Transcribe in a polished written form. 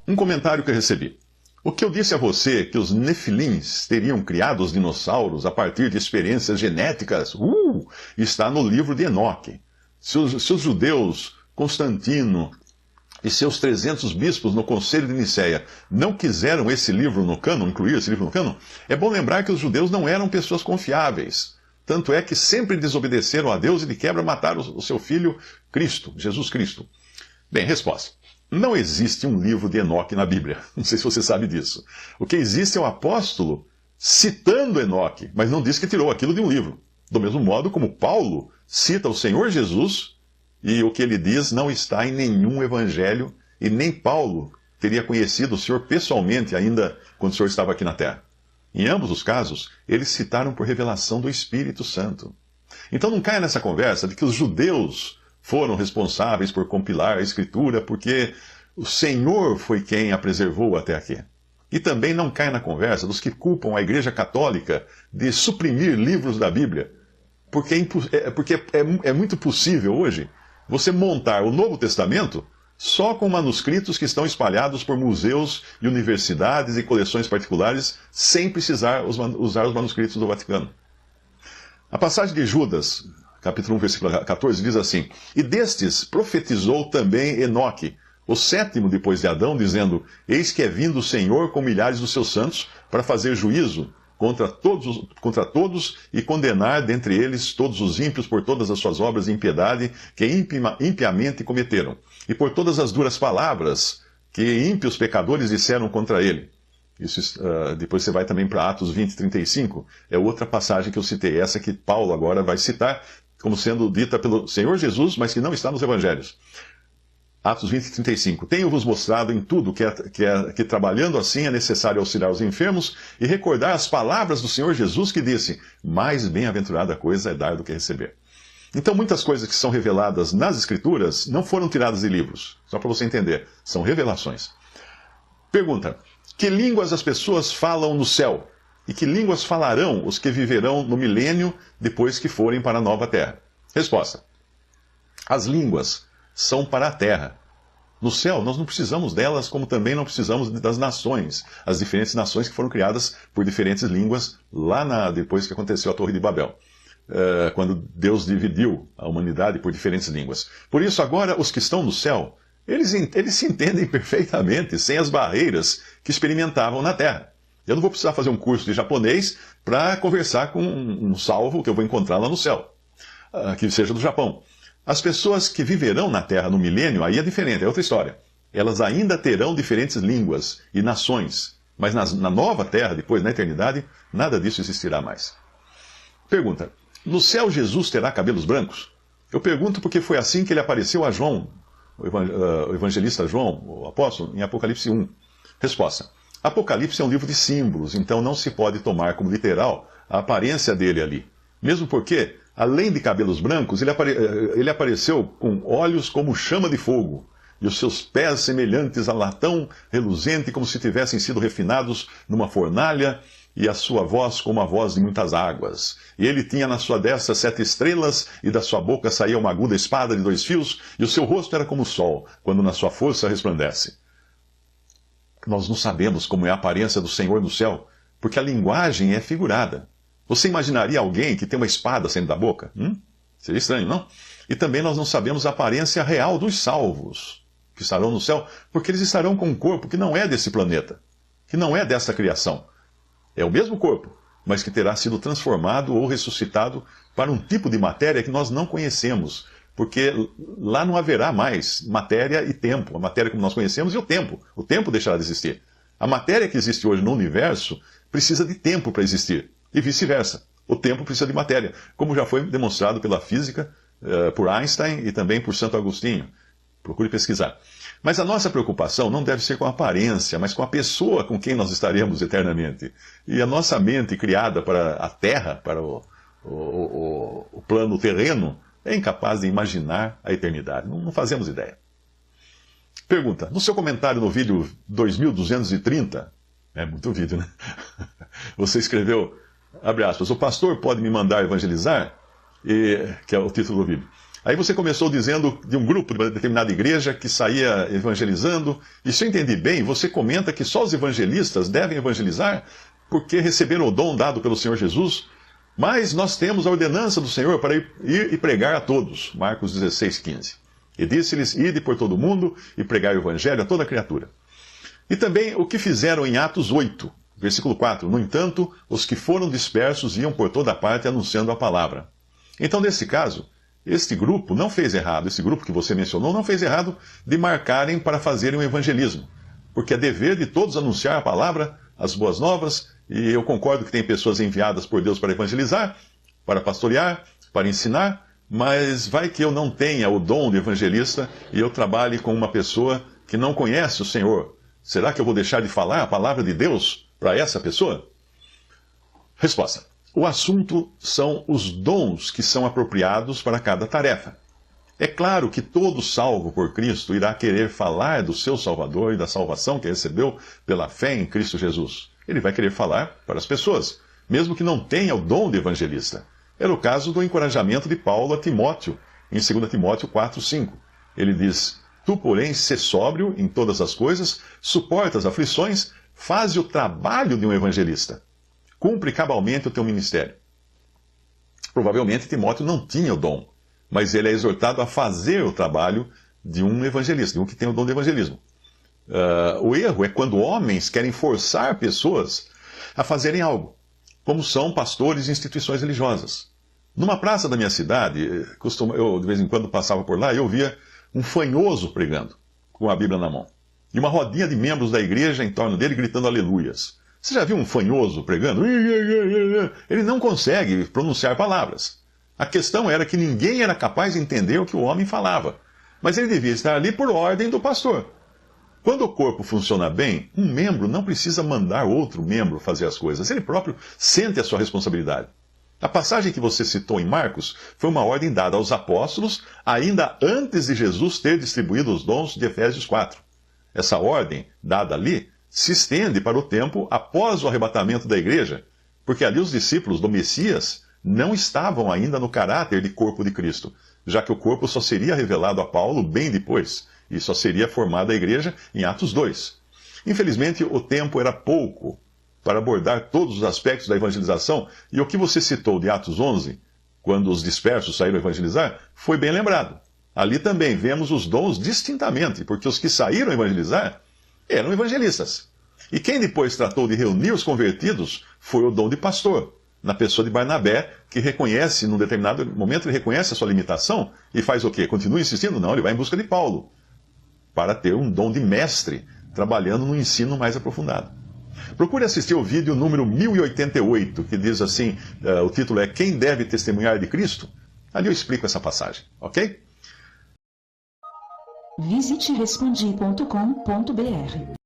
Um comentário que eu recebi. O que eu disse a você que os nefilins teriam criado os dinossauros a partir de experiências genéticas, está no livro de Enoque. Se os judeus, Constantino e seus 300 bispos no Conselho de Nicéia não quiseram esse livro no cânon, incluir esse livro no cânon, é bom lembrar que os judeus não eram pessoas confiáveis. Tanto é que sempre desobedeceram a Deus e de quebra mataram o seu filho Cristo, Jesus Cristo. Bem, resposta. Não existe um livro de Enoque na Bíblia. Não sei se você sabe disso. O que existe é o apóstolo citando Enoque, mas não diz que tirou aquilo de um livro. Do mesmo modo como Paulo cita o Senhor Jesus, e o que ele diz não está em nenhum evangelho, e nem Paulo teria conhecido o Senhor pessoalmente ainda quando o Senhor estava aqui na terra. Em ambos os casos, eles citaram por revelação do Espírito Santo. Então não caia nessa conversa de que os judeus foram responsáveis por compilar a Escritura, porque o Senhor foi quem a preservou até aqui. E também não caia na conversa dos que culpam a Igreja Católica de suprimir livros da Bíblia, porque é muito possível hoje você montar o Novo Testamento só com manuscritos que estão espalhados por museus e universidades e coleções particulares, sem precisar usar os manuscritos do Vaticano. A passagem de Judas, capítulo 1, versículo 14, diz assim: E destes profetizou também Enoque, o sétimo depois de Adão, dizendo: Eis que é vindo o Senhor com milhares dos seus santos para fazer juízo contra todos e condenar dentre eles todos os ímpios por todas as suas obras de impiedade que impiamente cometeram, e por todas as duras palavras que ímpios pecadores disseram contra ele. Isso, depois você vai também para Atos 20, 35, é outra passagem que eu citei, essa que Paulo agora vai citar como sendo dita pelo Senhor Jesus, mas que não está nos evangelhos. Atos 20, 35. Tenho-vos mostrado em tudo que trabalhando assim é necessário auxiliar os enfermos e recordar as palavras do Senhor Jesus que disse: mais bem-aventurada coisa é dar do que receber. Então muitas coisas que são reveladas nas Escrituras não foram tiradas de livros. Só para você entender, são revelações. Pergunta: que línguas as pessoas falam no céu? E que línguas falarão os que viverão no milênio depois que forem para a nova terra? Resposta: as línguas são para a terra. No céu, nós não precisamos delas, como também não precisamos das nações, as diferentes nações que foram criadas por diferentes línguas depois que aconteceu a Torre de Babel, quando Deus dividiu a humanidade por diferentes línguas. Por isso, agora, os que estão no céu, eles se entendem perfeitamente, sem as barreiras que experimentavam na terra. Eu não vou precisar fazer um curso de japonês para conversar com um salvo que eu vou encontrar lá no céu, que seja do Japão. As pessoas que viverão na Terra no milênio, aí é diferente, é outra história. Elas ainda terão diferentes línguas e nações, mas na nova Terra, depois, na eternidade, nada disso existirá mais. Pergunta: no céu Jesus terá cabelos brancos? Eu pergunto porque foi assim que ele apareceu a João, o evangelista João, o apóstolo, em Apocalipse 1. Resposta: Apocalipse é um livro de símbolos, então não se pode tomar como literal a aparência dele ali. Mesmo porque, além de cabelos brancos, ele apareceu com olhos como chama de fogo, e os seus pés semelhantes a latão reluzente, como se tivessem sido refinados numa fornalha, e a sua voz como a voz de muitas águas. E ele tinha na sua destra 7 estrelas, e da sua boca saía uma aguda espada de 2 fios, e o seu rosto era como o sol, quando na sua força resplandece. Nós não sabemos como é a aparência do Senhor no céu, porque a linguagem é figurada. Você imaginaria alguém que tem uma espada saindo da boca? Seria estranho, não? E também nós não sabemos a aparência real dos salvos que estarão no céu, porque eles estarão com um corpo que não é desse planeta, que não é dessa criação. É o mesmo corpo, mas que terá sido transformado ou ressuscitado para um tipo de matéria que nós não conhecemos, porque lá não haverá mais matéria e tempo, a matéria como nós conhecemos e o tempo deixará de existir. A matéria que existe hoje no universo precisa de tempo para existir. E vice-versa. O tempo precisa de matéria, como já foi demonstrado pela física, por Einstein e também por Santo Agostinho. Procure pesquisar. Mas a nossa preocupação não deve ser com a aparência, mas com a pessoa com quem nós estaremos eternamente. E a nossa mente criada para a Terra, para o plano terreno, é incapaz de imaginar a eternidade. Não fazemos ideia. Pergunta: no seu comentário no vídeo 2230, é muito vídeo, né? Você escreveu, abre aspas, o pastor pode me mandar evangelizar? Que é o título do vídeo. Aí você começou dizendo de um grupo de uma determinada igreja que saía evangelizando, e se eu entendi bem, você comenta que só os evangelistas devem evangelizar porque receberam o dom dado pelo Senhor Jesus, mas nós temos a ordenança do Senhor para ir e pregar a todos. Marcos 16:15. E disse-lhes, ide por todo o mundo e pregai o evangelho a toda criatura. E também o que fizeram em Atos 8, versículo 4. No entanto, os que foram dispersos iam por toda parte anunciando a palavra. Então, nesse caso, este grupo não fez errado, esse grupo que você mencionou não fez errado de marcarem para fazerem um evangelismo. Porque é dever de todos anunciar a palavra, as boas novas, e eu concordo que tem pessoas enviadas por Deus para evangelizar, para pastorear, para ensinar, mas vai que eu não tenha o dom de evangelista e eu trabalhe com uma pessoa que não conhece o Senhor. Será que eu vou deixar de falar a palavra de Deus para essa pessoa? Resposta. O assunto são os dons que são apropriados para cada tarefa. É claro que todo salvo por Cristo irá querer falar do seu Salvador e da salvação que recebeu pela fé em Cristo Jesus. Ele vai querer falar para as pessoas, mesmo que não tenha o dom de evangelista. Era o caso do encorajamento de Paulo a Timóteo, em 2 Timóteo 4:5. Ele diz, tu, porém, sê sóbrio em todas as coisas, suporta as aflições, faze o trabalho de um evangelista. Cumpre cabalmente o teu ministério. Provavelmente Timóteo não tinha o dom, mas ele é exortado a fazer o trabalho de um evangelista, de um que tem o dom de evangelismo. O erro é quando homens querem forçar pessoas a fazerem algo, como são pastores e instituições religiosas. Numa praça da minha cidade, eu de vez em quando passava por lá e eu via um fanhoso pregando, com a Bíblia na mão, e uma rodinha de membros da igreja em torno dele gritando aleluias. Você já viu um fanhoso pregando? Ele não consegue pronunciar palavras. A questão era que ninguém era capaz de entender o que o homem falava, mas ele devia estar ali por ordem do pastor. Quando o corpo funciona bem, um membro não precisa mandar outro membro fazer as coisas. Ele próprio sente a sua responsabilidade. A passagem que você citou em Marcos foi uma ordem dada aos apóstolos ainda antes de Jesus ter distribuído os dons de Efésios 4. Essa ordem, dada ali, se estende para o tempo após o arrebatamento da igreja, porque ali os discípulos do Messias não estavam ainda no caráter de corpo de Cristo, já que o corpo só seria revelado a Paulo bem depois, e só seria formada a igreja em Atos 2. Infelizmente, o tempo era pouco para abordar todos os aspectos da evangelização, e o que você citou de Atos 11, quando os dispersos saíram evangelizar, foi bem lembrado. Ali também vemos os dons distintamente, porque os que saíram evangelizar eram evangelistas. E quem depois tratou de reunir os convertidos foi o dom de pastor, na pessoa de Barnabé, que reconhece, num determinado momento, ele reconhece a sua limitação e faz o quê? Continua insistindo? Não, ele vai em busca de Paulo, para ter um dom de mestre, trabalhando no ensino mais aprofundado. Procure assistir o vídeo número 1088, que diz assim, o título é Quem deve testemunhar de Cristo? Ali eu explico essa passagem, ok? Visite respondi.com.br.